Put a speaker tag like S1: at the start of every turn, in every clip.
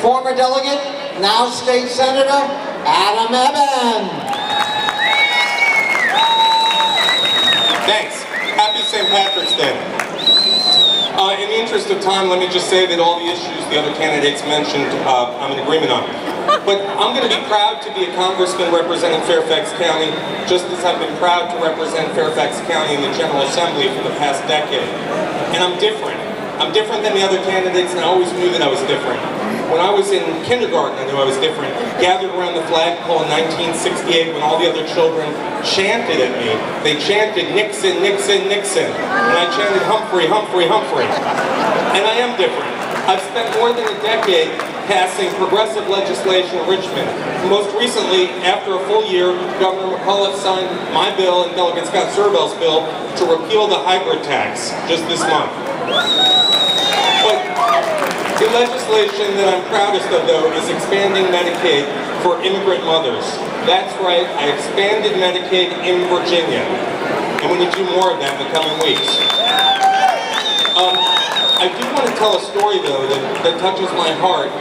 S1: former delegate, now State Senator, Ebbin.
S2: Thanks. Happy St. Patrick's Day. In the interest of time, let me just say that all the issues the other candidates mentioned, I'm in agreement on. But I'm going to be proud to be a congressman representing Fairfax County, just as I've been proud to represent Fairfax County in the General Assembly for the past decade. And I'm different. I'm different than the other candidates, and I always knew that I was different. When I was in kindergarten, I knew I was different. Gathered around the flagpole in 1968 when all the other children chanted at me. They chanted Nixon, Nixon, Nixon. And I chanted Humphrey, Humphrey, Humphrey. And I am different. I've spent more than a decade passing progressive legislation in Richmond. Most recently, after a full year, Governor McAuliffe signed my bill and Delegate Scott Serbell's bill to repeal the hybrid tax just this month. But the legislation that I'm proudest of, though, is expanding Medicaid for immigrant mothers. That's right, I expanded Medicaid in Virginia. And we need to do more of that in the coming weeks. I do want to tell a story, though, that touches my heart.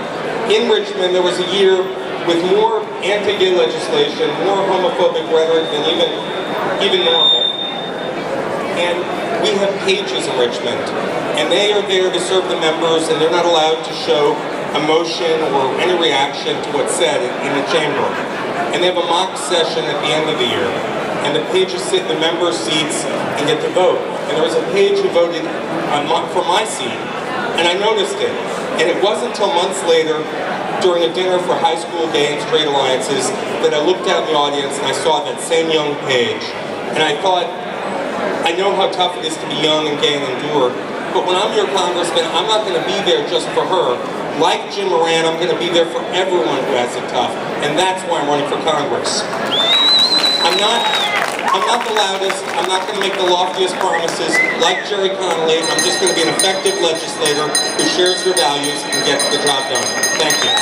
S2: In Richmond, there was a year with more anti-gay legislation, more homophobic rhetoric than even normal. And we have pages in Richmond, and they are there to serve the members, and they're not allowed to show emotion or any reaction to what's said in the chamber. And they have a mock session at the end of the year, and the pages sit in the members' seats and get to vote. And there was a page who voted for my seat, and I noticed it. And it wasn't until months later, during a dinner for high school gay and straight alliances, that I looked out in the audience and I saw that same young page. And I thought, I know how tough it is to be young and gay and endure, but when I'm your congressman, I'm not going to be there just for her. Like Jim Moran, I'm going to be there for everyone who has it tough, and that's why I'm running for Congress. I'm not the loudest, I'm not going to make the loftiest promises. Like Jerry Connolly, I'm just going to be an effective legislator who shares your values and gets the job done. Thank you.